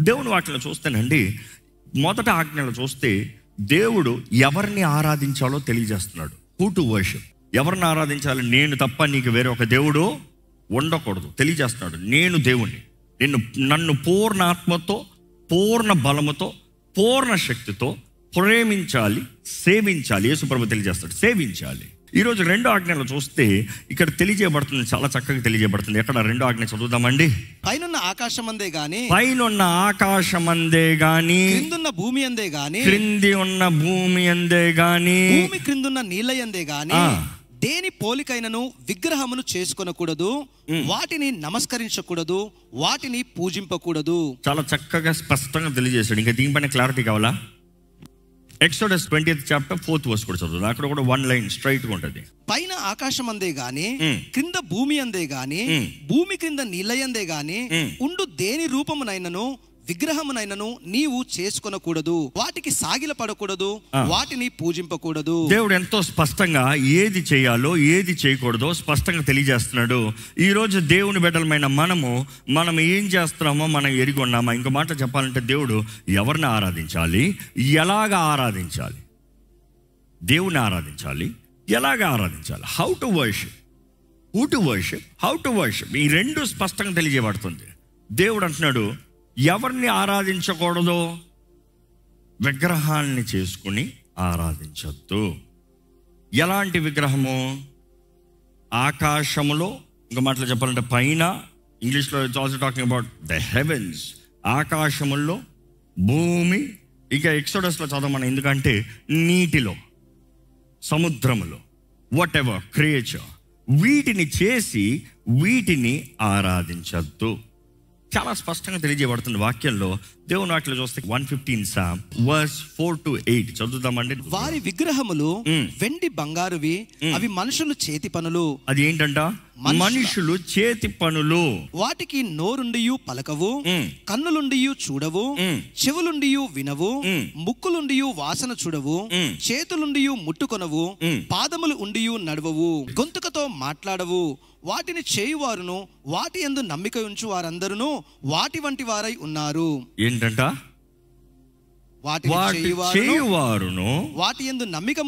దేవుని వాటిలో చూస్తేనండి, మొదట ఆజ్ఞలు చూస్తే దేవుడు ఎవరిని ఆరాధించాలో తెలియజేస్తున్నాడు. హూ టు వర్షిప్, ఎవరిని ఆరాధించాలి, నేను తప్ప నీకు వేరే ఒక దేవుడు ఉండకూడదు తెలియజేస్తున్నాడు. నేను దేవుణ్ణి, నన్ను పూర్ణ ఆత్మతో, పూర్ణ బలముతో, పూర్ణ శక్తితో ప్రేమించాలి, సేవించాలి. యేసుప్రభు తెలియజేస్తాడు, సేవించాలి. ఈరోజు రెండో ఆజ్ఞలు చూస్తే ఇక్కడ తెలియజేయబడుతుంది, చాలా చక్కగా తెలియజేయబడుతుంది. ఎక్కడ రెండో ఆజ్ఞ చదువుదామండి. పైనున్న ఆకాశమందే గాని, పైనున్న ఆకాశమందే గాని, క్రిందున్న భూమి అందే గాని, క్రింది ఉన్న భూమి అందే గాని, భూమి క్రిందున్న నీళ్ళయందే గాని దేని పోలికైనను విగ్రహమును చేసుకొనకూడదు, వాటిని నమస్కరించకూడదు, వాటిని పూజింపకూడదు. చాలా చక్కగా స్పష్టంగా తెలియజేశాడు. ఇంకా దీనిపైన క్లారిటీ కావాలా? Exodus 20th chapter 4th verse కూడా చదువు. అక్కడ కూడా వన్ లైన్ స్ట్రైట్ గా ఉంటుంది. పైన ఆకాశం అందే గాని, క్రింద భూమి అందే గాని, భూమి క్రింద నీళ్ళయందే గాని ఉండు దేని రూపమునైనను విగ్రహమునైనను నీవు చేసుకొనకూడదు, వాటికి సాగిల పడకూడదు, వాటిని పూజింపకూడదు. దేవుడు ఎంతో స్పష్టంగా ఏది చేయాలో ఏది చేయకూడదో స్పష్టంగా తెలియజేస్తున్నాడు. ఈరోజు దేవుని బిడ్డలమైన మనం ఏం చేస్తున్నామో మనం ఎరిగి ఉన్నామా? ఇంకో మాట చెప్పాలంటే దేవుడు ఎవరిని ఆరాధించాలి, ఎలాగ ఆరాధించాలి, దేవుని ఆరాధించాలి, ఎలాగ ఆరాధించాలి, how to worship, who to worship, how to worship, ఈ రెండు స్పష్టంగా తెలియజేయబడుతుంది. దేవుడు అంటున్నాడు ఎవరిని ఆరాధించకూడదు, విగ్రహాన్ని చేసుకుని ఆరాధించద్దు. ఎలాంటి విగ్రహము? ఆకాశములో, ఇంకో మాటలు చెప్పాలంటే పైన, ఇంగ్లీష్లో it's also talking about the heavens, ఆకాశముల్లో, భూమి, ఇక ఎక్సోడస్లో చదవమని, ఎందుకంటే నీటిలో, సముద్రములో, వాట్ ఎవర్ క్రియేచర్, వీటిని చేసి వీటిని ఆరాధించద్దు. చాలా స్పష్టంగా తెలియజేయబడుతుంది వాక్యంలో. దేవుని వాక్యంలో చూస్తే 115 Psalm verse 4 to 8 చదువుదామండి. వారి విగ్రహములు వెండి బంగారువి, అవి మనుషులు చేతి పనులు. అది ఏంటంట? మనుషులు చేతి పనులు. వాటికి నోరుండియు పలకవు, కన్నులుండియు చూడవు, చెవులుండియు వినవు, ముక్కులుండియు వాసన చూడవు, చేతులుండియు ముట్టుకొనవు, పాదములు ఉండియు నడవవు, గొంతుకతో మాట్లాడవు. వాటిని చేయువారును వాటి యందు నమ్మిక ఉంచు వారందరూ వాటి వంటి వారై ఉన్నారు. ఏంటంట? వాటిని చేయువారును వాటి యందు నమ్మిక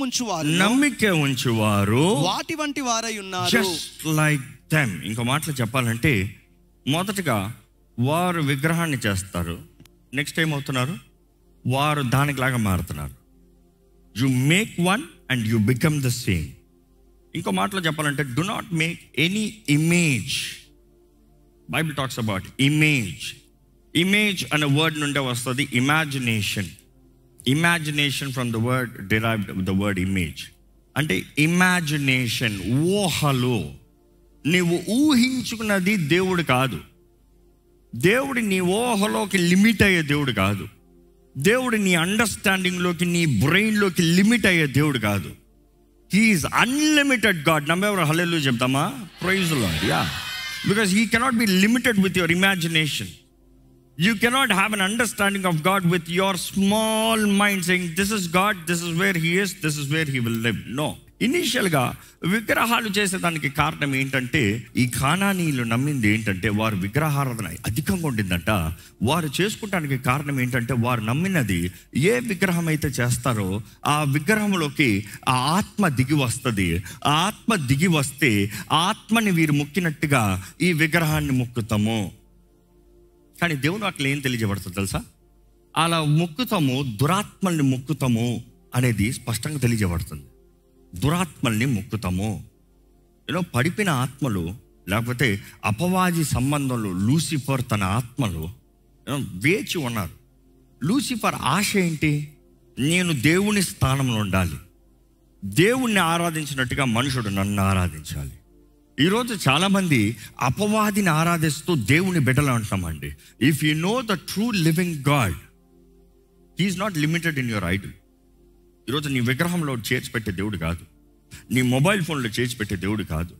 ఉంచువారు వాటి వంటి వారై ఉన్నారు. Just like them. ఇంకో మాటలు చెప్పాలంటే, మొదటగా వారు విగ్రహాన్ని చేస్తారు, నెక్స్ట్ ఏమవుతున్నారు? వారు దానికిలాగా మారుతున్నారు. You make one and you become the same. ఇంకో మాటలో చెప్పాలంటే, do not make any image. Bible talks about image. Image అనే వర్డ్ నుండే వస్తుంది imagination. Imagination from the word derived the word image. అంటే ఇమాజినేషన్, ఊహలు. నీవు ఊహించుకున్నది దేవుడు కాదు. దేవుడు నీ ఊహలోకి లిమిట్ అయ్యే దేవుడు కాదు. దేవుడు నీ అండర్స్టాండింగ్లోకి, నీ బ్రెయిన్లోకి లిమిట్ అయ్యే దేవుడు కాదు. He is unlimited God. నమ్మేవారు హల్లెలూయా చెప్తామా? Praise the lord. Yeah, because he cannot be limited with your imagination. You cannot have an understanding of God with your small mind saying this is God, this is where he is, this is where he will live. No. ఇనీషియల్గా విగ్రహాలు చేసేదానికి కారణం ఏంటంటే, ఈ కానానీయులు నమ్మింది ఏంటంటే, వారు విగ్రహారాధన అధికంగా ఉండిందంట. వారు చేసుకుంటానికి కారణం ఏంటంటే, వారు నమ్మినది ఏ విగ్రహం అయితే చేస్తారో ఆ విగ్రహంలోకి ఆ ఆత్మ దిగి వస్తుంది. ఆ ఆత్మ దిగి వస్తే ఆత్మని వీరు మొక్కినట్టుగా ఈ విగ్రహాన్ని మొక్కుతాము. కానీ దేవుని వాక్యం ఏం తెలియజేయబడుతుంది తెలుసా? అలా మొక్కుతాము, దురాత్మల్ని మొక్కుతాము అనేది స్పష్టంగా తెలియజేయబడుతుంది. దురాత్మల్ని మొక్కుతాము. పడిపోయిన ఆత్మలు, లేకపోతే అపవాది సంబంధంలో లూసిఫర్ తన ఆత్మలు వేచి ఉన్నారు. లూసిఫర్ ఆశ ఏంటి? నేను దేవుని స్థానంలో ఉండాలి, దేవుణ్ణి ఆరాధించినట్టుగా మనుషుడు నన్ను ఆరాధించాలి. ఈరోజు చాలామంది అపవాదిని ఆరాధిస్తూ దేవుని బిడ్డలు అంటామండి. If you know the true living God, he is not limited in your Idol. ఈరోజు నీ విగ్రహంలో చేర్చిపెట్టే దేవుడు కాదు, నీ మొబైల్ ఫోన్లో చేర్చిపెట్టే దేవుడు కాదు,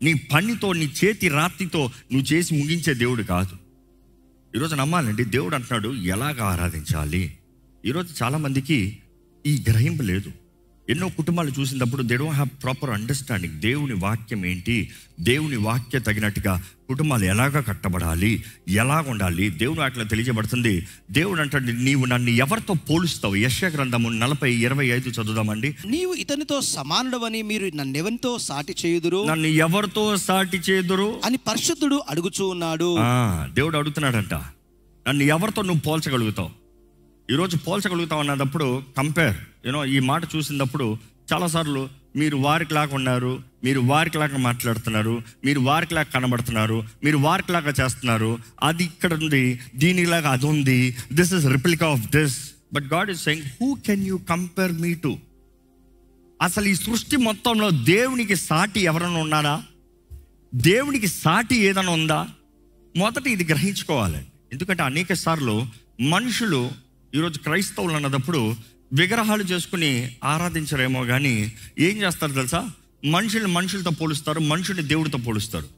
నీ పనితో, నీ చేతి రాత్రితో నువ్వు చేసి ముగించే దేవుడు కాదు. ఈరోజు నమ్మాలండి, దేవుడు అంటున్నాడు ఎలాగ ఆరాధించాలి. ఈరోజు చాలామందికి ఈ గ్రహింపు లేదు. ఎన్నో కుటుంబాలు చూసినప్పుడు they don't have proper understanding. దేవుని వాక్యం ఏంటి, దేవుని వాక్య తగినట్టుగా కుటుంబాలు ఎలాగ కట్టబడాలి, ఎలాగ ఉండాలి, దేవుని వాటిలో తెలియజేయబడుతుంది. దేవుడు అంటాడు, నీవు నన్ను ఎవరితో పోలుస్తావు? యెషయా గ్రంథము 40:25 చదువుదామండి. నీవు ఇతనితో సమానుడవని మీరు నన్నెవరితో సాటి చేయుదురు, నన్ను ఎవరితో సాటి చేదురు అని పరిశుద్ధుడు అడుగుచూ ఉన్నాడు. దేవుడు అడుగుతున్నాడంట, నన్ను ఎవరితో నువ్వు పోల్చగలుగుతావు? ఈరోజు పోల్చగలుగుతావు అన్నప్పుడు కంపేర్, ఈ మాట చూసినప్పుడు చాలాసార్లు మీరు వారికిలాగా ఉన్నారు, మీరు వారికిలాగా మాట్లాడుతున్నారు, మీరు వారికిలాగా కనబడుతున్నారు, మీరు వారికిలాగా చేస్తున్నారు, అది ఇక్కడ ఉంది, దీనిలాగా అది ఉంది, this is replica of this. But God is saying, who can you compare me to? అసలు ఈ సృష్టి మొత్తంలో దేవునికి సాటి ఎవరైనా ఉన్నారా? దేవునికి సాటి ఏదైనా ఉందా? మొదట ఇది గ్రహించుకోవాలి. ఎందుకంటే అనేక సార్లు మనుషులు ఈరోజు క్రైస్తవులు అన్నదప్పుడు విగ్రహాలు చేసుకుని ఆరాధించరేమో కానీ ఏం చేస్తారు తెలుసా? మనుషులతో పోలుస్తారు, మనుషుల్ని దేవుడితో పోలుస్తారు.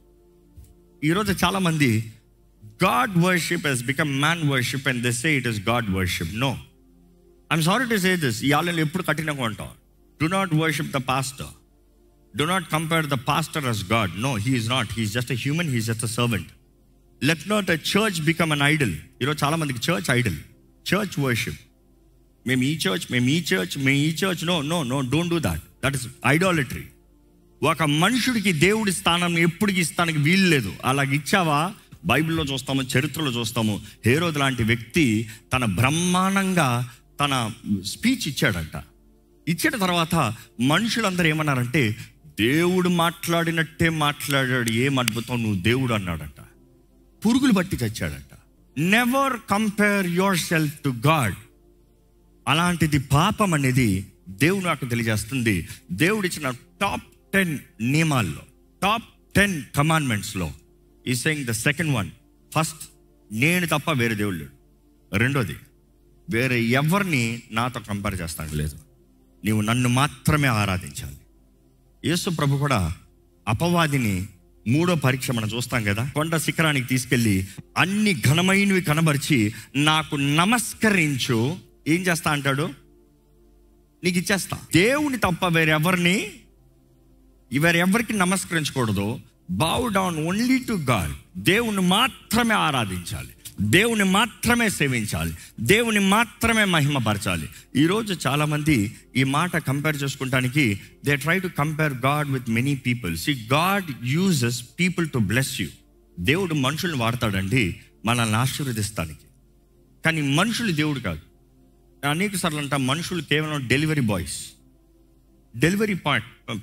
ఈరోజు చాలామంది God worship has become man worship and they say it is God worship. No, I'm sorry to say this. ఈ ఆలయంలో ఎప్పుడు కఠినంగా ఉంటాం. Do not worship the pastor, do not compare the pastor as God. No, he is not. He is just a human, he is just a servant. Let not a church become an idol. ఈరోజు చాలామందికి church idol, church worship. మేము ఈ church. No no no, don't do that. That is idolatry. ఒక మనుషుడికి దేవుడి స్థానం ఎప్పుడు ఇస్తానికి వీలు లేదు. అలాగ ఇచ్చావా? బైబిల్లో చూస్తాము, చరిత్రలో చూస్తాము. హేరోదు లాంటి వ్యక్తి తన బ్రహ్మాండంగా తన స్పీచ్ ఇచ్చాడంట. ఇచ్చిన తర్వాత మనుషులందరూ ఏమన్నారంటే, దేవుడు మాట్లాడినట్టే మాట్లాడాడు, ఏం అద్భుతం, నువ్వు దేవుడు అన్నాడంట. పురుగులు బట్టి చచ్చాడంట. Never compare yourself to God. అలాంటిది పాపం అనేది దేవుడు నాకు తెలియజేస్తుంది. దేవుడు ఇచ్చిన టాప్ 10 నియమాల్లో, టాప్ 10 కమాండ్మెంట్స్లో ఈ saying the second one, first, నేను తప్ప వేరే దేవుడు లేడు. రెండోది, వేరే ఎవరిని నాతో కంపేర్ చేస్తానికి లేదు, నీవు నన్ను మాత్రమే ఆరాధించాలి. యేసు ప్రభు కూడా అపవాదిని 3వ పరీక్ష మనం చూస్తాం కదా, కొండ శిఖరానికి తీసుకెళ్ళి అన్ని ఘనమైనవి కనబరిచి నాకు నమస్కరించు, ఏం చేస్తా అంటాడు? నీకు ఇచ్చేస్తా. దేవుని తప్ప వేరెవరికి నమస్కరించకూడదు. Bow down only to God. దేవుని మాత్రమే ఆరాధించాలి, దేవుని మాత్రమే సేవించాలి, దేవుని మాత్రమే మహిమపరచాలి. ఈరోజు చాలామంది ఈ మాట కంపేర్ చేసుకుంటానికి they try to compare God with many people. See, God uses people to bless you. దేవుడు మనుషుల్ని వాడతాడండి మనల్ని ఆశీర్వదిస్తానికి, కానీ మనుషులు దేవుడు కాదు. అనేక సార్లు అంట మనుషులు కేవలం డెలివరీ బాయ్స్, డెలివరీ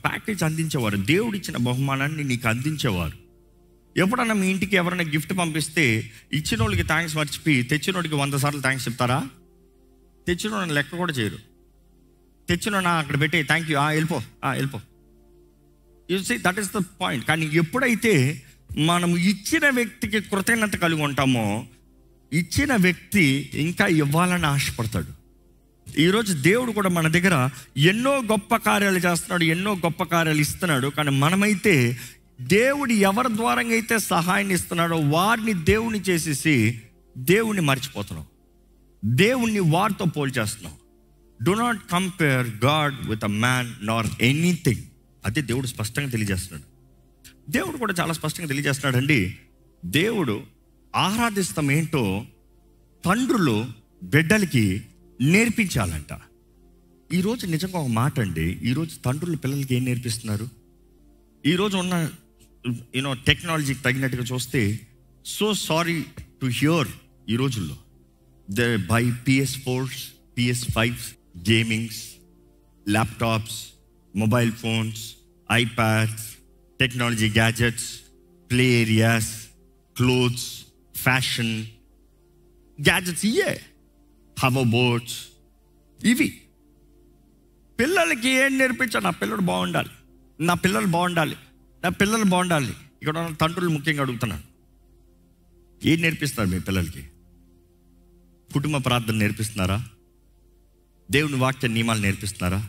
ప్యాకేజ్ అందించేవారు. దేవుడు ఇచ్చిన బహుమానాన్ని నీకు అందించేవారు. ఎప్పుడన్నా మీ ఇంటికి ఎవరైనా గిఫ్ట్ పంపిస్తే ఇచ్చిన వాళ్ళకి థ్యాంక్స్ మర్చిపోయి తెచ్చిన వాడికి 100 సార్లు థ్యాంక్స్ చెప్తారా? తెచ్చిన వాళ్ళని లెక్క కూడా చేయరు. తెచ్చిన అక్కడ పెట్టి థ్యాంక్ యూ, వెళ్ళిపో. You see, that is the point. కానీ ఎప్పుడైతే మనం ఇచ్చిన వ్యక్తికి కృతజ్ఞత కలిగి ఉంటామో, ఇచ్చిన వ్యక్తి ఇంకా ఇవ్వాలని ఆశపడతాడు. ఈరోజు దేవుడు కూడా మన దగ్గర ఎన్నో గొప్ప కార్యాలు చేస్తున్నాడు, ఎన్నో గొప్ప కార్యాలు ఇస్తున్నాడు. కానీ మనమైతే దేవుడు ఎవరి ద్వారా అయితే సహాయాన్ని ఇస్తున్నాడో వారిని దేవుని చేసేసి దేవుణ్ణి మర్చిపోతున్నాం, దేవుణ్ణి వారితో పోల్చేస్తున్నాం. Do not compare God with a man nor anything. అదే దేవుడు స్పష్టంగా తెలియజేస్తున్నాడు. దేవుడు కూడా చాలా స్పష్టంగా తెలియజేస్తున్నాడు అండి. దేవుడు ఆరాధిస్తాం ఏంటో తండ్రులు బిడ్డలకి నేర్పించాలంట. ఈరోజు నిజంగా ఒక మాట అండి, ఈరోజు తండ్రులు పిల్లలకి ఏం నేర్పిస్తున్నారు? ఈరోజు ఉన్న టెక్నాలజీకి తగినట్టుగా చూస్తే, సో సారీ టు హియర్, ఈ రోజుల్లో they by PS4s, PS5s, gamings, laptops, mobile phones, iPads, technology gadgets, play areas, clothes, fashion gadgets, ఇవే హవర్ బోట్స్, ఇవి పిల్లలకి ఏం నేర్పించాలి? నా పిల్లలు బాగుండాలి, నా పిల్లలు బాగుండాలి, నా పిల్లలు బాగుండాలి. ఇక్కడ ఉన్న తండ్రులు ముఖ్యంగా అడుగుతున్నాను, ఏం నేర్పిస్తారు మీ పిల్లలకి? కుటుంబ ప్రార్థన నేర్పిస్తున్నారా? దేవుని వాక్య నియమాలు నేర్పిస్తున్నారా?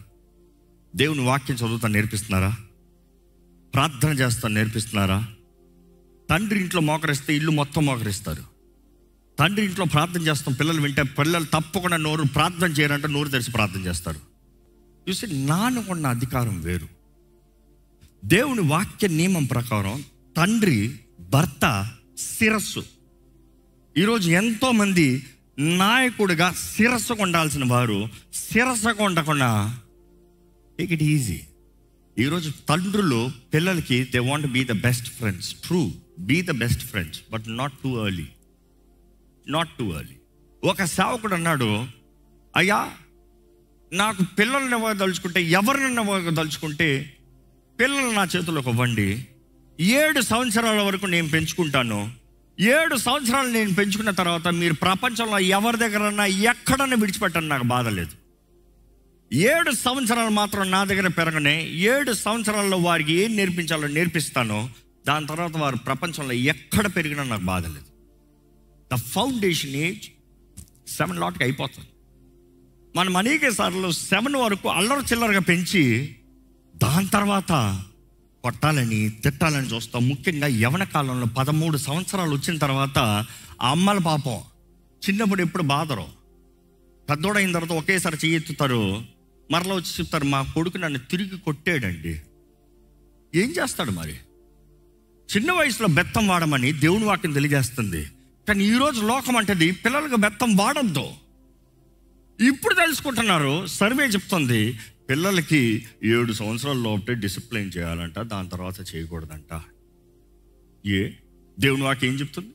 దేవుని వాక్యం చదువుతా నేర్పిస్తున్నారా? ప్రార్థన చేస్తా నేర్పిస్తున్నారా? తండ్రి ఇంట్లో మోకరిస్తే ఇల్లు మొత్తం మోకరిస్తారు. తండ్రి ఇంట్లో ప్రార్థన చేస్తాం, పిల్లలు వింటే పిల్లలు తప్పకుండా ప్రార్థన చేయాలంటే నోరు తెరిచి ప్రార్థన చేస్తారు. చూసి నాన్నకున్న అధికారం వేరు. దేవుని వాక్య నియమం ప్రకారం తండ్రి భర్త శిరస్సు. ఈరోజు ఎంతోమంది నాయకుడిగా శిరస్సుకు ఉండాల్సిన వారు శిరస్సుకు ఉండకుండా టేక్ ఇట్ ఈజీ. ఈరోజు తండ్రులు పిల్లలకి they want be the best friends. True, be the best friends, but not too early. ఒక సేవకుడు అన్నాడు, అయ్యా నాకు పిల్లల్ని ఇవ్వదలుచుకుంటే, ఎవరినైనా ఇవ్వదలుచుకుంటే పిల్లలు నా చేతులకు ఇవ్వండి. 7 సంవత్సరాల వరకు నేను పెంచుకుంటాను. 7 సంవత్సరాలు నేను పెంచుకున్న తర్వాత మీరు ప్రపంచంలో ఎవరి దగ్గరన్నా ఎక్కడన్నా విడిచిపెట్టండి, నాకు బాధ లేదు. 7 సంవత్సరాలు మాత్రం నా దగ్గర పెరగనే. 7 సంవత్సరాల్లో వారికి ఏం నేర్పించాలో నేర్పిస్తానో, దాని తర్వాత వారు ప్రపంచంలో ఎక్కడ పెరిగినా నాకు బాధ లేదు. ద ఫౌండేషన్ ఏజ్ 7 అయిపోతుంది. మనం అనేక సార్లు 7 వరకు అల్లరి చిల్లరగా పెంచి దాని తర్వాత కొట్టాలని తిట్టాలని చూస్తాం. ముఖ్యంగా యవ్వన కాలంలో 13 సంవత్సరాలు వచ్చిన తర్వాత ఆ అమ్మల పాపం చిన్నప్పుడు ఎప్పుడు బాధరు, పెద్దోడైన తర్వాత ఒకేసారి చెయ్యెత్తుతారు, మరలా వచ్చి చెప్తారు, మా కొడుకు నన్ను తిరిగి కొట్టాడండి. ఏం చేస్తాడు మరి? చిన్న వయసులో బెత్తం వాడమని దేవుని వాక్యం తెలియజేస్తుంది. కానీ ఈరోజు లోకం అంటది పిల్లలకు బెత్తం వాడద్దు. ఇప్పుడు తెలుసుకుంటున్నారు. సర్వే చెప్తుంది పిల్లలకి 7 సంవత్సరాల లోపే డిసిప్లిన్ చేయాలంట, దాని తర్వాత చేయకూడదంట. దేవుని వాక్యం ఏం చెప్తుంది?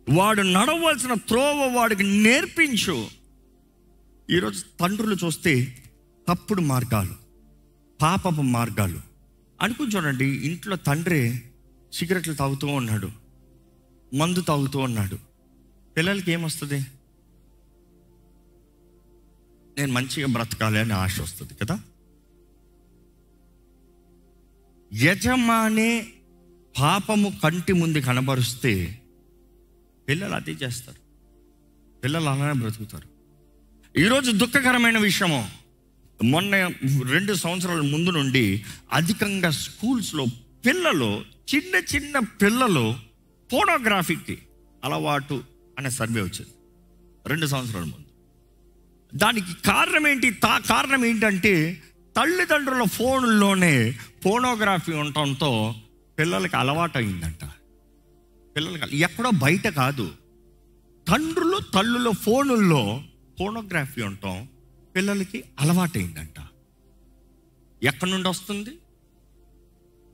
వాడు నడవలసిన త్రోవ వాడికి నేర్పించు. ఈరోజు తండ్రులు చూస్తే తప్పుడు మార్గాలు, పాపపు మార్గాలు అనుకుని చూడండి. ఇంట్లో తండ్రి సిగరెట్లు తాగుతూ ఉన్నాడు, మందు తాగుతూ ఉన్నాడు. పిల్లలకి ఏమొస్తుంది? నేను మంచిగా బ్రతకాలి అని ఆశ వస్తుంది కదా. యజమానే పాపము కంటి ముందు కనబరుస్తే పిల్లలు అదే చేస్తారు, పిల్లలు అలానే బ్రతుకుతారు. ఈరోజు దుఃఖకరమైన విషయము, మొన్న 2 సంవత్సరాల ముందు నుండి అధికంగా స్కూల్స్లో పిల్లలు, చిన్న చిన్న పిల్లలు పోర్నోగ్రఫీకి అలవాటు అనే సర్వే వచ్చింది 2 సంవత్సరాల ముందు. దానికి కారణం ఏంటి? కారణం ఏంటంటే తల్లిదండ్రుల ఫోన్లోనే పోర్నోగ్రఫీ ఉండటంతో పిల్లలకి అలవాటు అయిందంట. పిల్లలకి ఎక్కడో బయట కాదు, తండ్రులు తల్లుల ఫోనుల్లో పోర్నోగ్రఫీ ఉండటం పిల్లలకి అలవాటైందంట. ఎక్కడి నుండి వస్తుంది?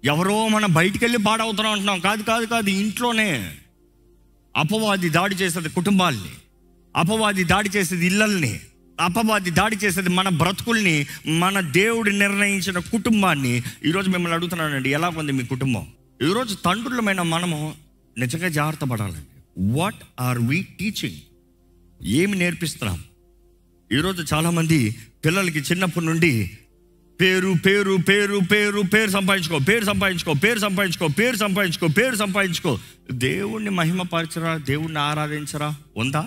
ఎవరో మనం బయటికి వెళ్ళి పాడవుతున్నాం అంటున్నాం. కాదు కాదు కాదు, ఇంట్లోనే అపవాది దాడి చేసేది కుటుంబాల్ని, అపవాది దాడి చేసేది ఇళ్ళల్ని, అపవాది దాడి చేసేది మన బ్రతుకుల్ని, మన దేవుడు నిర్ణయించిన కుటుంబాన్ని. ఈరోజు మిమ్మల్ని అడుగుతున్నానండి, ఎలా ఉంది మీ కుటుంబం? ఈరోజు తండ్రులమైన మనము నిజంగా జాగ్రత్త పడాలండి. What are we teaching? ఏమి నేర్పిస్తున్నాం? ఈరోజు చాలామంది పిల్లలకి చిన్నప్పటి నుండి పేరు పేరు పేరు పేరు పేరు సంపాదించుకో, పేరు సంపాదించుకో, పేరు సంపాదించుకో, పేరు సంపాదించుకో, పేరు సంపాదించుకో. దేవుణ్ణి మహిమపరచరా, దేవుణ్ణి ఆరాధించరా ఉందా?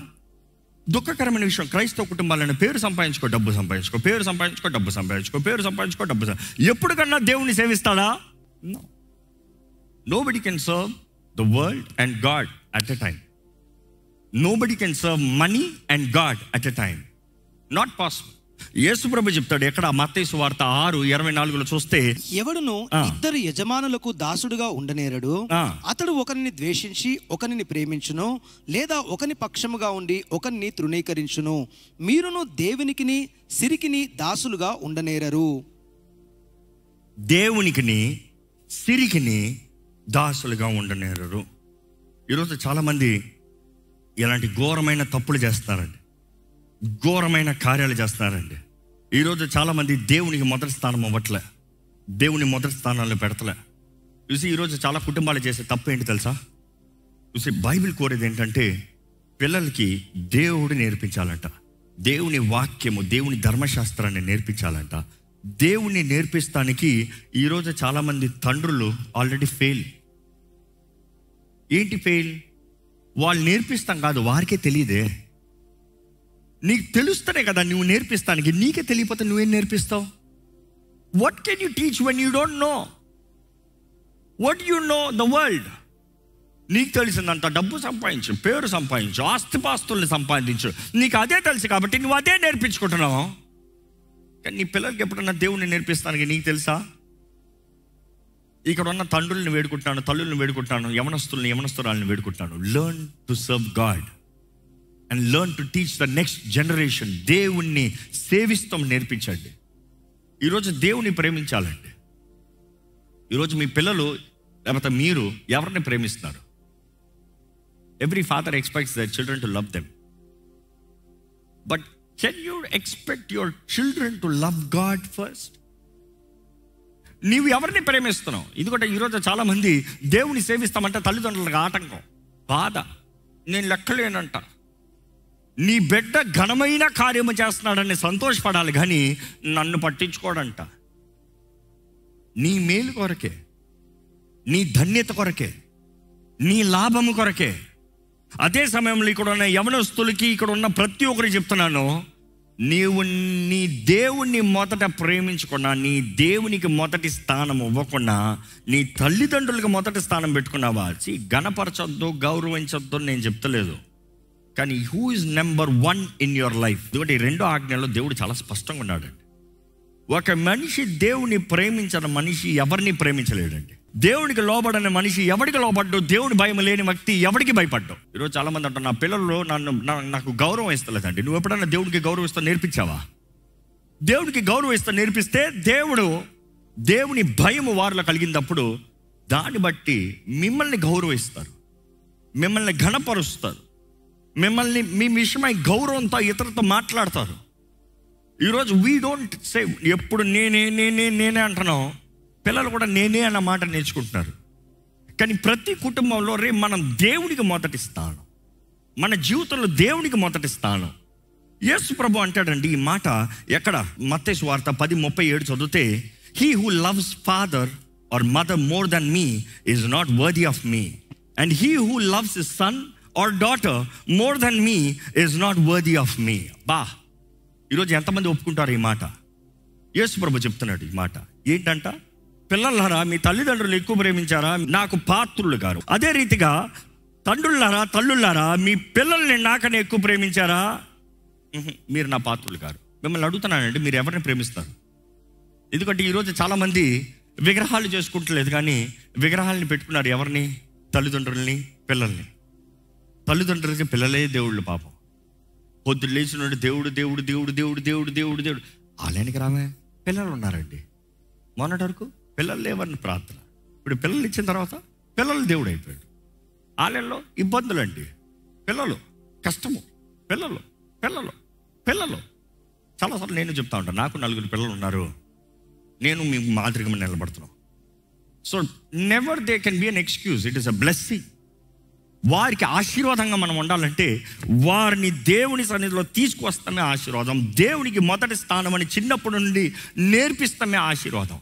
దుఃఖకరమైన విషయం. క్రైస్తవ కుటుంబాలను పేరు సంపాదించుకో, డబ్బు సంపాదించుకో, పేరు సంపాదించుకో, డబ్బు సంపాదించుకో, పేరు సంపాదించుకో, డబ్బు ఎప్పటికన్నా దేవుణ్ణి సేవిస్తాడా? Nobody can serve the world and God at a time. Nobody can serve money and God at a time. Not possible. Yesu ప్రభు చెప్తాడు ఎక్కడ? మత్తయి సువార్త 6:24 చూస్తే, ఎవడును 2 యజమానులకు దాసుడుగా ఉండనేరడు. అతడు ఒకరిని ద్వేషించి ఒకరిని ప్రేమించును, లేదా ఒకని పక్షముగా ఉండి ఒకరిని తృణీకరించును. మీరును దేవునికిని సిరికిని దాసులుగా ఉండనేరరు. దేవునికిని సిరికిని దాసులుగా ఉండనేరరు. ఈరోజు చాలామంది ఇలాంటి ఘోరమైన తప్పులు చేస్తారండి, ఘోరమైన కార్యాలు చేస్తున్నారండి. ఈరోజు చాలామంది దేవునికి మొదటి స్థానం అవ్వట్లే, దేవుని మొదటి స్థానాల్లో పెడతలే. చూసి ఈరోజు చాలా కుటుంబాలు చేసే తప్పు ఏంటి తెలుసా? చూసి బైబిల్ కోరేది ఏంటంటే పిల్లలకి దేవుడు నేర్పించాలంట, దేవుని వాక్యము, దేవుని ధర్మశాస్త్రాన్ని నేర్పించాలంట. దేవుని నేర్పిస్తానికి ఈరోజు చాలామంది తండ్రులు ఆల్రెడీ ఫెయిల్. ఏంటి ఫెయిల్? వాళ్ళు నేర్పిస్తాం కాదు, వారికే తెలియదే. నీకు తెలుస్తేనే కదా నువ్వు నేర్పిస్తానికి. నీకే తెలియకపోతే నువ్వేం నేర్పిస్తావు? What can you teach when you don't know? What you know the world? నీకు తెలిసిందంత డబ్బు సంపాదించు, పేరు సంపాదించు, ఆస్తిపాస్తుల్ని సంపాదించు. నీకు అదే తెలుసు కాబట్టి నువ్వు అదే నేర్పించుకుంటున్నావు. కానీ నీ పిల్లలకి ఎప్పుడన్నా దేవుణ్ణి నేర్పిస్తానికి నీకు తెలుసా? ఇక్కడ ఉన్న తండ్రుల్ని వేడుకుంటున్నాను, తల్లుల్ని వేడుకుంటున్నాను, యవనస్తురాలను వేడుకుంటున్నాను. Learn to serve God and learn to teach the next generation. దేవుణ్ణి సేవిస్తాం నేర్పించండి. ఈరోజు దేవుని ప్రేమించాలండి. ఈరోజు మీ పిల్లలు లేకపోతే మీరు ఎవరిని ప్రేమిస్తున్నారు? Every father expects their children to love them. But can you expect your children to love God first? నీవు ఎవరిని ప్రేమిస్తున్నావు? ఎందుకంటే ఈరోజు చాలా మంది దేవుని సేవిస్తామంటే తల్లిదండ్రులకు ఆటంకం, బాధ. నేను లెక్కలేనంట. నీ బిడ్డ ఘనమైన కార్యము చేస్తున్నాడని సంతోషపడాలి, కానీ నన్ను పట్టించుకోడంట. నీ మేలు కొరకే, నీ ధన్యత కొరకే, నీ లాభము కొరకే. అదే సమయంలో ఇక్కడ ఉన్న యవనస్తులకి, ఇక్కడ ఉన్న ప్రతి ఒక్కరికి చెప్తున్నాను, నీవు నీ దేవుణ్ణి మొదట ప్రేమించకుండా, నీ దేవునికి మొదటి స్థానం ఇవ్వకుండా, నీ తల్లిదండ్రులకు మొదటి స్థానం పెట్టుకున్నావా? గణపరచొద్దు, గౌరవించొద్దు నేను చెప్తలేదు, కానీ who is number 1 in your life? ఎందుకంటే ఈ 2 ఆజ్ఞల్లో దేవుడు చాలా స్పష్టంగా ఉన్నాడండి. ఒక మనిషి దేవుని ప్రేమించిన మనిషి ఎవరిని ప్రేమించలేడండి. దేవునికి లోబడని మనిషి ఎవరికి లోబడ్డు? దేవుని భయం లేని వ్యక్తి ఎవరికి భయపడ్డావు? ఈరోజు చాలా మంది అంటారు, నా పిల్లలు నాకు గౌరవం ఇస్తలేదండి. నువ్వు ఎప్పుడన్నా దేవుడికి గౌరవిస్తా నేర్పించావా? దేవుడికి గౌరవిస్తా నేర్పిస్తే దేవుని భయము వారిలో కలిగినప్పుడు దాన్ని బట్టి మిమ్మల్ని గౌరవిస్తారు, మిమ్మల్ని ఘనపరుస్తారు, మిమ్మల్ని మీ విషయమై గౌరవంతో ఇతరులతో మాట్లాడతారు. ఈరోజు వీ డోంట్ సే ఎప్పుడు నేనే అంటున్నాం. పిల్లలు కూడా నేనే అన్న మాట నేర్చుకుంటున్నారు. కానీ ప్రతి కుటుంబంలో మనం దేవుడికి మొదటి స్థానం, మన జీవితంలో దేవుడికి మొదటి స్థానం. యేసు ప్రభు అంటాడండి ఈ మాట ఎక్కడ? మత్తయి సువార్త 10:37 చదివితే, he who loves father or mother more than me is not worthy of me, and he who loves his son or daughter more than me is not worthy of me. ఈరోజు ఎంతమంది ఒప్పుకుంటారు ఈ మాట? యేసు ప్రభు చెప్తున్నాడు ఈ మాట ఏంటంట? పిల్లలారా, మీ తల్లిదండ్రులు ఎక్కువ ప్రేమించారా? నాకు పాత్రులు గారు. అదే రీతిగా తండ్రులారా, తల్లులారా, మీ పిల్లల్ని నాకనే ఎక్కువ ప్రేమించారా? మీరు నా పాత్రులు గారు. మిమ్మల్ని అడుగుతున్నానండి, మీరు ఎవరిని ప్రేమిస్తారు? ఎందుకంటే ఈరోజు చాలామంది విగ్రహాలు చేసుకుంటలేదు, కానీ విగ్రహాలని పెట్టుకున్నారు. ఎవరిని? తల్లిదండ్రుల్ని, పిల్లల్ని. తల్లిదండ్రులకి పిల్లలే దేవుళ్ళు. పాపం పొద్దున్న లేచినోడు దేవుడు దేవుడు దేవుడు దేవుడు దేవుడు దేవుడు దేవుడు. ఆలయానికి రామే పిల్లలు ఉన్నారండి. మొన్నటి వరకు పిల్లలు లేవని ప్రార్థన, ఇప్పుడు పిల్లలు ఇచ్చిన తర్వాత పిల్లలు దేవుడు అయిపోయాడు. ఆలయంలో ఇబ్బందులు అండి, పిల్లలు కష్టము, పిల్లలు పిల్లలు పిల్లలు. చాలాసార్లు నేను చెప్తా ఉంటాను, నాకు 4 పిల్లలు ఉన్నారు, నేను మీ మాదిరిగా నిలబడుతున్నాను. So never they can be an excuse, it is a blessing. వారికి ఆశీర్వాదంగా మనం ఉండాలంటే వారిని దేవుని సన్నిధిలో తీసుకువస్తామే ఆశీర్వాదం. దేవునికి మొదటి స్థానం అని చిన్నప్పటి నుండి నేర్పిస్తామే ఆశీర్వాదం.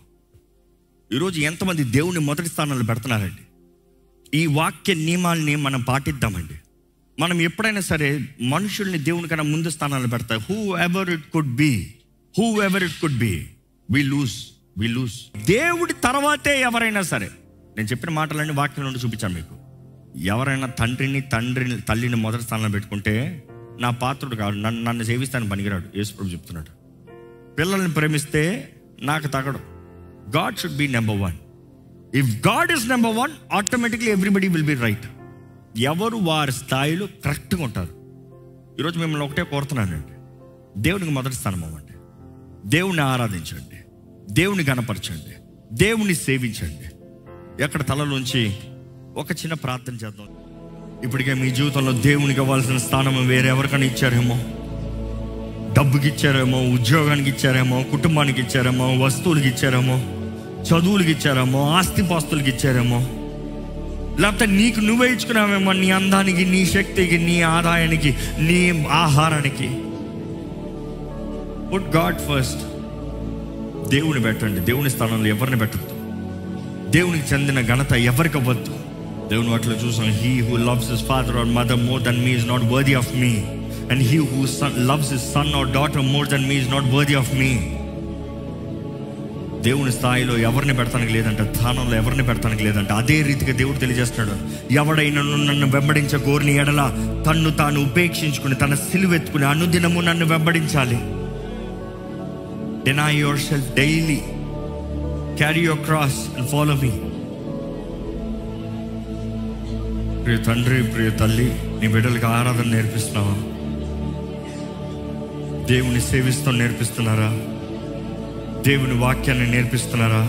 ఈరోజు ఎంతమంది దేవుని మొదటి స్థానంలో పెడుతున్నారండి? ఈ వాక్య నియమాల్ని మనం పాటిద్దామండి. మనం ఎప్పుడైనా సరే మనుషుల్ని దేవుని కన్నా ముందు స్థానాల్లో పెడతాం. Whoever it could be we lose. దేవుడి తర్వాతే ఎవరైనా సరే, నేను చెప్పిన మాటలన్నీ వాక్యం నుండి చూపించాను మీకు. ఎవరైనా తల్లిని మొదటి స్థానంలో పెట్టుకుంటే నా పాత్రుడు కాదు, నన్ను సేవిస్తాను పనికిరాడు. యేసు ప్రభు చెప్తున్నాడు. పిల్లల్ని ప్రేమిస్తే నాకు తగడు. God should be number 1. If God is number 1, automatically everybody will be right. ఎవరు వారి స్థాయిలో కరెక్ట్గా ఉంటారు. ఈరోజు మిమ్మల్ని ఒకటే కోరుతున్నానండి, దేవునికి మొదటి స్థానం అవ్వండి. దేవుని ఆరాధించండి, దేవుని గణపరచండి, దేవుని సేవించండి. ఎక్కడ తలలోంచి ఒక చిన్న ప్రార్థన చేద్దాం. ఇప్పటికే మీ జీవితంలో దేవునికి ఇవ్వాల్సిన స్థానం వేరెవరికైనా ఇచ్చారేమో. డబ్బుకి ఇచ్చారేమో, ఉద్యోగానికి ఇచ్చారేమో, కుటుంబానికి ఇచ్చారేమో, వస్తువులకి ఇచ్చారేమో, చదువులకి ఇచ్చారేమో, ఆస్తిపాస్తులకి ఇచ్చారేమో, లేకపోతే నీకు నువ్వే ఇచ్చుకున్నావేమో. నీ అందానికి, నీ శక్తికి, నీ ఆదాయానికి, నీ ఆహారానికి. Put God first. దేవుని పెట్టండి. దేవుని స్థానంలో ఎవరిని పెట్టద్దు. దేవునికి చెందిన ఘనత ఎవరికి అవ్వద్దు. దేవుని వాటిలో చూసాం, he who loves his father or mother more than me is not worthy of me, and he who loves his son or daughter more than me is not worthy of me. దేవుని స్థాయిలో ఎవరిని పెడతానికి లేదంట, స్థానంలో ఎవరిని పెడతానికి లేదంట. అదే రీతిగా దేవుడు తెలియజేస్తున్నాడు, ఎవడైనా నన్ను వెంబడించగోరిని ఎడల తన్ను తాను ఉపేక్షించుకుని తన సిలువెత్తుకుని అనుదినము నన్ను వెంబడించాలి. Deny yourself daily. Carry your cross and follow me. ప్రియ తండ్రి, ప్రియ తల్లి, నీ బిడ్డలకు ఆరాధన నేర్పిస్తున్నావా? దేవుని సేవిస్తూ నేర్పిస్తున్నారా? దేవుని వాక్యాన్ని నేర్పిస్తున్నారా?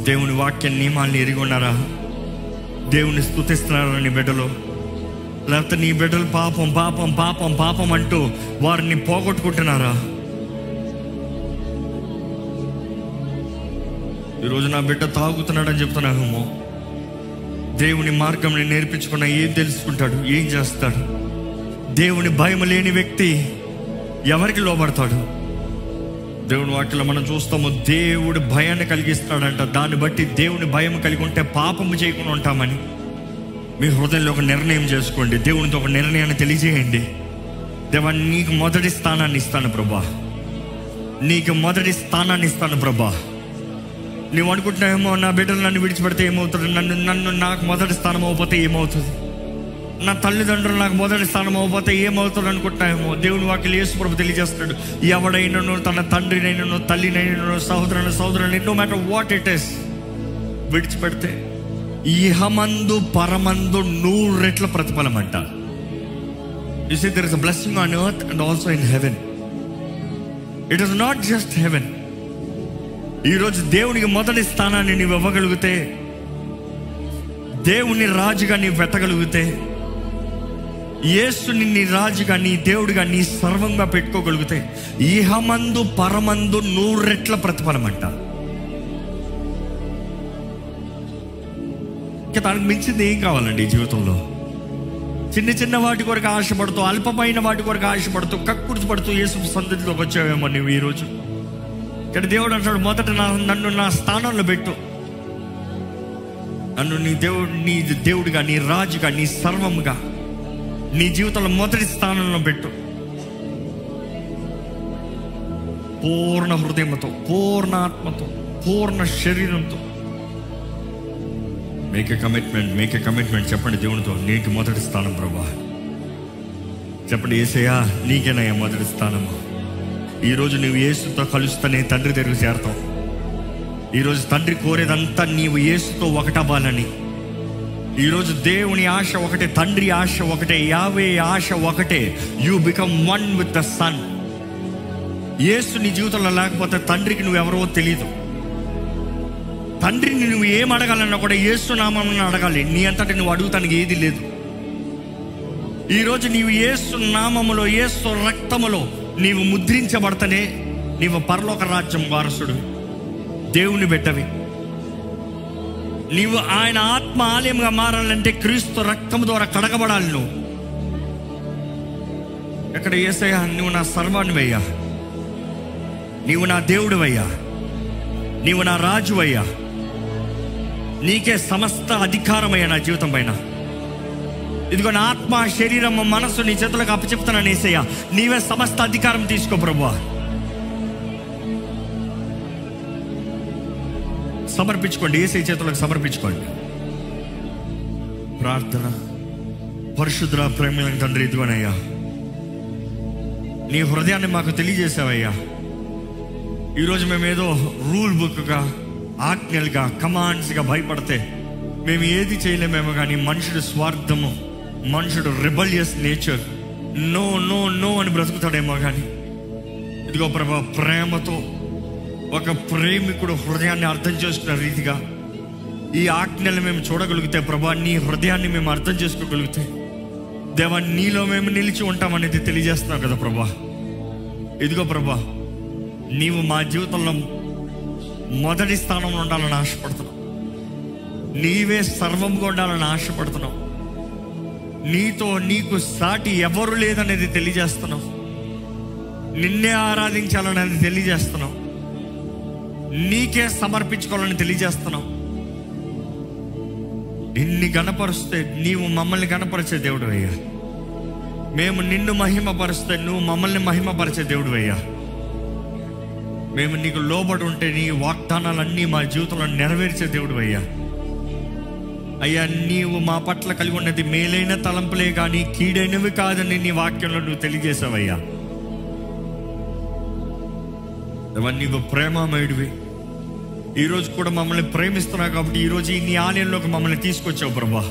దేవుని వాక్య నియమాల్ని ఎరిగి ఉన్నారా? దేవుని స్తుతిస్తున్నారా నీ బిడ్డలు? లేకపోతే నీ బిడ్డలు పాపం పాపం పాపం పాపం అంటూ వారిని పోగొట్టుకుంటున్నారా? ఈరోజు నా బిడ్డ తాగుతున్నాడని చెప్తున్నావేమో. దేవుని మార్గం నేర్పించుకున్నా ఏం తెలుసుకుంటాడు? ఏం చేస్తాడు? దేవుని భయం లేని వ్యక్తి ఎవరికి లోబడతాడు? దేవుని వాక్యంలో మనం చూస్తాము, దేవుడు భయాన్ని కలిగిస్తాడంట. దాన్ని బట్టి దేవుని భయం కలిగి ఉంటే పాపము చేయకుండా ఉంటామని మీ హృదయంలో ఒక నిర్ణయం చేసుకోండి. దేవునితో ఒక నిర్ణయాన్ని తెలియజేయండి. దేవా, నీకు మొదటి స్థానాన్ని ఇస్తాను ప్రభా, నీకు మొదటి స్థానాన్ని ఇస్తాను ప్రభా. నువ్వు అనుకుంటున్నావేమో, నా బిడ్డలు నన్ను విడిచిపెడితే ఏమవుతుంది, నాకు మొదటి స్థానం అవ్వకపోతే ఏమవుతుంది, నా తల్లిదండ్రులు నాకు మొదటి స్థానం అవ్వకపోతే ఏమవుతుంది అనుకుంటున్నాయేమో. దేవుని వాక్యం యేసు ప్రభు తెలియజేస్తాడు, ఎవడైనాను తన తండ్రినైనాను తల్లినైనాను సహోదరుని no matter what it is విడిచిపెడితే ఇహమందు పరమందు 100 రెట్ల ప్రతిఫలం అంట. You see, there is a blessing on earth and also in heaven. It is not just heaven. ఈరోజు దేవునికి మొదటి స్థానాన్ని నీవు ఇవ్వగలిగితే, దేవుని రాజుగా నీవు పెట్టగలిగితే, యేసుని నీ రాజుగా, నీ దేవుడిగా, నీ సర్వంగా పెట్టుకోగలిగితే ఇహమందు పరమందు 100 రెట్ల ప్రతిఫలం అంట. దానికి మించింది ఏం కావాలండి ఈ జీవితంలో? చిన్న చిన్న వాటి కొరకు ఆశపడుతూ, అల్పమైన వాటి కొరకు ఆశపడుతూ, కక్కుర్తి పడుతూ యేసు సన్నిధిలోకి వచ్చావేమో నువ్వు ఈరోజు. ఇక్కడ దేవుడు అంటాడు, మొదట నన్ను నా స్థానంలో పెట్టు, నన్ను నీ దేవుడిగా, నీ రాజుగా, నీ సర్వముగా నీ జీవితంలో మొదటి స్థానంలో పెట్టు. పూర్ణ హృదయంతో, పూర్ణ ఆత్మతో, పూర్ణ శరీరంతో మేక్ ఎ కమిట్మెంట్. చెప్పండి దేవునితో, నీకు మొదటి స్థానం ప్రభా. చెప్పండి, యేసయ్యా నీకేనయ్యా మొదటి స్థానము. ఈరోజు నువ్వు యేసుతో కలుస్తూనే తండ్రి దగ్గరికి చేరతావు. ఈరోజు తండ్రి కోరేదంతా నీవు యేసుతో ఒకటవ్వాలని. ఈరోజు దేవుని ఆశ ఒకటే, తండ్రి ఆశ ఒకటే, యావే ఆశ ఒకటే. You become one with the son. Yesu నీ జీవితంలో లేకపోతే తండ్రికి నువ్వెవరో తెలియదు. తండ్రిని నువ్వు ఏం అడగాలన్నా కూడా యేసు నామమున అడగాలి. నీ అంతటి నువ్వు అడుగుతానికి ఏది లేదు. ఈరోజు నీవు యేసు నామములో, యేసు రక్తములో నీవు ముద్రించబడతనే నీవు పరలోక రాజ్యం వారసుడు, దేవుని బిడ్డవి. నీవు ఆయన ఆత్మ ఆలయంగా మారాలంటే క్రీస్తు రక్తము ద్వారా కడగబడాలి. నువ్వు ఎక్కడ యేసయ్యా నువ్వు నా సర్వానివయ్యా, నీవు నా దేవుడివయ్యా, నీవు నా రాజువయ్యా, నీకే సమస్త అధికారమయ్యా నా జీవితం పైన. ఇదిగో నా ఆత్మ, శరీరం, మనస్సు నీ చేతులకు అప్పచెప్తున్నాను యేసయ్యా, నీవే సమస్త అధికారం తీసుకో ప్రభువా. సమర్పించుకోండి, యేసయ్య చేతులకు సమర్పించుకోండి. ప్రార్థన. పరిశుద్ధ ప్రేమ తండ్రి, ఇదిగోనయ్యా నీ హృదయాన్ని మాకు తెలియజేసావయ్యా. ఈరోజు మేమేదో రూల్ బుక్గా, ఆజ్ఞలుగా, కమాండ్స్గా భయపడితే మేము ఏది చేయలేమేమో. కానీ మనుషుడు స్వార్థము, మనుషుడు rebellious nature, no no no అని బ్రతుకుతాడేమో. కానీ ఇదిగో ప్రభా, ప్రేమతో ఒక ప్రేమికుడు హృదయాన్ని అర్థం చేసుకున్న రీతిగా ఈ ఆజ్ఞలు మేము చూడగలిగితే ప్రభా, నీ హృదయాన్ని మేము అర్థం చేసుకోగలిగితే దేవా, నీలో మేము నిలిచి ఉంటామనేది తెలియజేస్తున్నావు కదా ప్రభా. ఇదిగో ప్రభా, నీవు మా జీవితంలో మొదటి స్థానంలో ఉండాలని ఆశపడుతున్నావు. నీవే సర్వంగా ఉండాలని ఆశపడుతున్నావు. నీతో నీకు సాటి ఎవరు లేదనేది తెలియజేస్తున్నావు. నిన్నే ఆరాధించాలనేది తెలియజేస్తున్నావు. నీకే సమర్పించుకోవాలని తెలియజేస్తున్నావు. నిన్ను గణపరుస్తే నీవు మమ్మల్ని గణపరిచే దేవుడు అయ్యా. మేము నిన్ను మహిమపరిస్తే నువ్వు మమ్మల్ని మహిమపరిచే దేవుడు అయ్యా. మేము నీకు లోబడి ఉంటే నీ వాగ్దానాలన్నీ మా జీవితంలో నెరవేర్చే దేవుడు అయ్యా. అయ్యా, నీవు మా పట్ల కలిగి ఉన్నది మేలైన తలంపులే కానీ కీడైనవి కాదని నీ వాక్యంలో నువ్వు తెలియజేసావయ్యా. దేవా నీవు ప్రేమమయుడివి. ఈరోజు కూడా మమ్మల్ని ప్రేమిస్తున్నావు కాబట్టి ఈరోజు ఈ నీ ఆలయంలోకి మమ్మల్ని తీసుకొచ్చావు ప్రభా.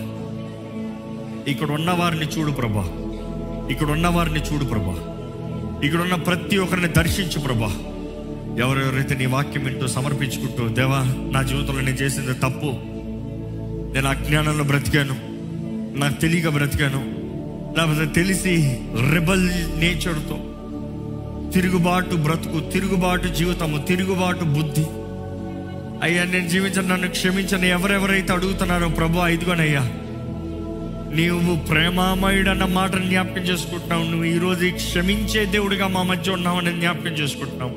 ఇక్కడ ఉన్న వారిని చూడు ప్రభా, ఇక్కడ ఉన్న వారిని చూడు ప్రభా, ఇక్కడ ఉన్న ప్రతి ఒక్కరిని దర్శించు ప్రభా. ఎవరెవరైతే నీ వాక్యం వింటూ సమర్పించుకుంటూ, దేవా నా జీవితంలో నేను చేసింది తప్పు, నేను అజ్ఞానంలో బ్రతికాను, నాకు తెలియక బ్రతికాను, లేకపోతే తెలిసి రెబల్ నేచర్తో తిరుగుబాటు బ్రతుకు, తిరుగుబాటు జీవితము, తిరుగుబాటు బుద్ధి, అయ్యా నేను జీవించను, నన్ను క్షమించను ఎవరెవరైతే అడుగుతున్నారో ప్రభు, ఇదిగోనయ్యా నీవు ప్రేమామయుడన్న మాటను జ్ఞాపకం చేసుకుంటున్నావు. నువ్వు ఈరోజు క్షమించే దేవుడిగా మా మధ్య ఉన్నావని జ్ఞాపకం చేసుకుంటున్నావు.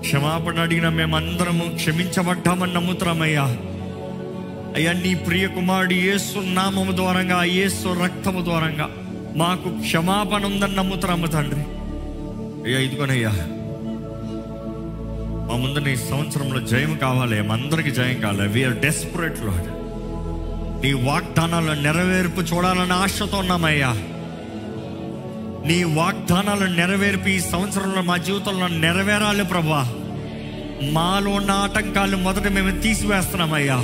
క్షమాపణ అడిగిన మేమందరము క్షమించబడ్డామని నమ్ముతున్నామయ్యా. అయ్యా నీ ప్రియ కుమారుడు యేసు నామము ద్వారంగా, యేసు రక్తము ద్వారంగా మాకు క్షమాపణ ఉందని నమ్ముతున్నాము తండ్రి. అయ్యా ఇదిగోనయ్యా మా ముందు ఈ సంవత్సరంలో జయం కావాలి, మా అందరికి జయం కావాలి. We're desperate Lord. నీ వాగ్దానాల నెరవేర్పు చూడాలని ఆశతో ఉన్నామయ్యా. నీ వాగ్దానాల నెరవేర్పు ఈ సంవత్సరంలో మా జీవితంలో నెరవేరాలి ప్రభా. మాలో ఉన్న ఆటంకాలు మొదట మేము తీసివేస్తున్నామయ్యా.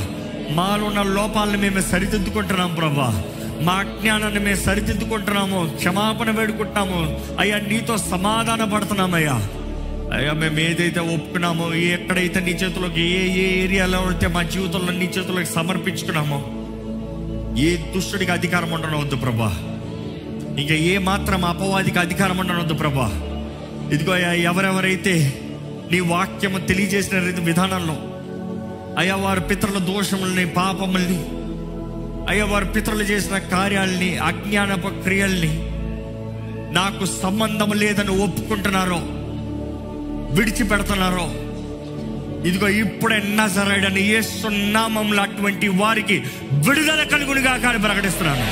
మాలో ఉన్న లోపాలను మేము సరిదిద్దుకుంటున్నాం ప్రభా. మా అజ్ఞానాన్ని మేము సరిదిద్దుకుంటున్నాము, క్షమాపణ వేడుకుంటున్నాము అయ్యా. నీతో సమాధాన పడుతున్నామయ్యా. అయ్యా మేము ఏదైతే ఒప్పుకున్నామో, ఎక్కడైతే నీ చేతుల్లోకి, ఏ ఏరియాలో అయితే మా జీవితంలో నీ చేతుల్లోకి సమర్పించుకున్నామో, ఏ దుష్టుడికి అధికారం ఉండనవద్దు ప్రభా. ఇంకా ఏ మాత్రం అపవాదికి అధికారం ఉండనవద్దు ప్రభా. ఇదిగో అయ్యా ఎవరెవరైతే నీ వాక్యము తెలియజేసిన విధానంలో అయ్యా వారి పితరుల దోషముల్ని, పాపముల్ని, అయ్యా వారి పితరులు చేసిన కార్యాలని, అజ్ఞానపు క్రియల్ని నాకు సంబంధం లేదని ఒప్పుకుంటున్నారో, విడిచిపెడుతున్నారో, ఇదిగో ఇప్పుడే నజరేయుడైన యేసు నామములో అటువంటి వారికి విడుదల కలుగునుగా కానీ ప్రకటిస్తున్నాను.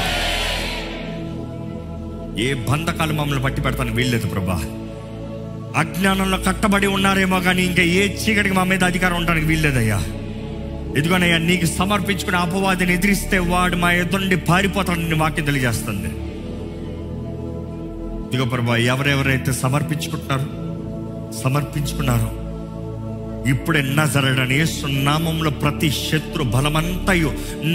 ఏ బంధకాలు మమ్మల్ని పట్టి పెడతాను వీల్లేదు ప్రభా. అజ్ఞానంలో కట్టబడి ఉన్నారేమో కానీ ఇంకా ఏ చీకటికి మా మీద అధికారం ఉండడానికి వీల్లేదయ్యా. ఇదిగోనయ్యా నీకు సమర్పించుకుని అపవాదిని ఎదిరిస్తే వాడు మా ఎదురుండి పారిపోతాడని వాక్యం తెలియజేస్తుంది. ఇదిగో ప్రభా ఎవరెవరైతే సమర్పించుకున్నారో ఇప్పుడే నజరేయుడైన యేసు నామములో ప్రతి శత్రు బలమంతయు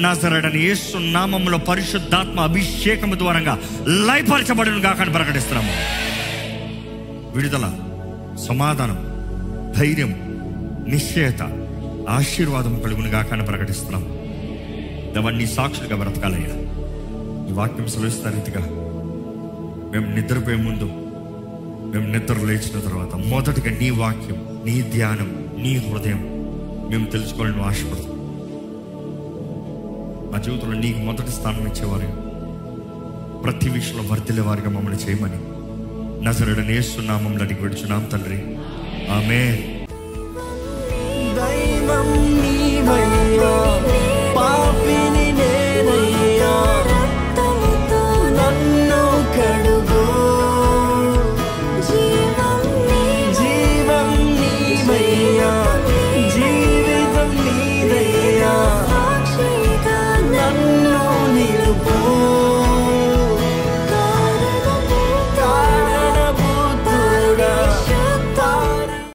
నజరేయుడైన యేసు నామములో పరిశుద్ధాత్మ అభిషేకము ద్వారంగా లయపరచబడును గాక ప్రకటిస్తున్నాము. విడుదల, సమాధానం, ధైర్యం, నిశ్చయత, ఆశీర్వాదం కలుగును గాక ప్రకటిస్తున్నాము. అవన్నీ సాక్షులుగా బ్రతకాలయ్యా. ఈ వాక్యం సెలవిస్తున్న రీతిగా మేము నిద్రపోయే ముందు, మేము నిద్ర లేచిన తర్వాత మొదటిగా నీ వాక్యం, నీ ధ్యానం, నీ హృదయం మేము తెలుసుకోవాలని ఆశపడుతున్నాం. మా జీవితంలో నీకు మొదటి స్థానం ఇచ్చేవారు, ప్రతి విషయంలో వర్ధిల్లే వారిగా మమ్మల్ని చేయమని నజరేయుడైన యేసు నామములో అడిగి వేడుచున్నాం తండ్రి, ఆమేన్.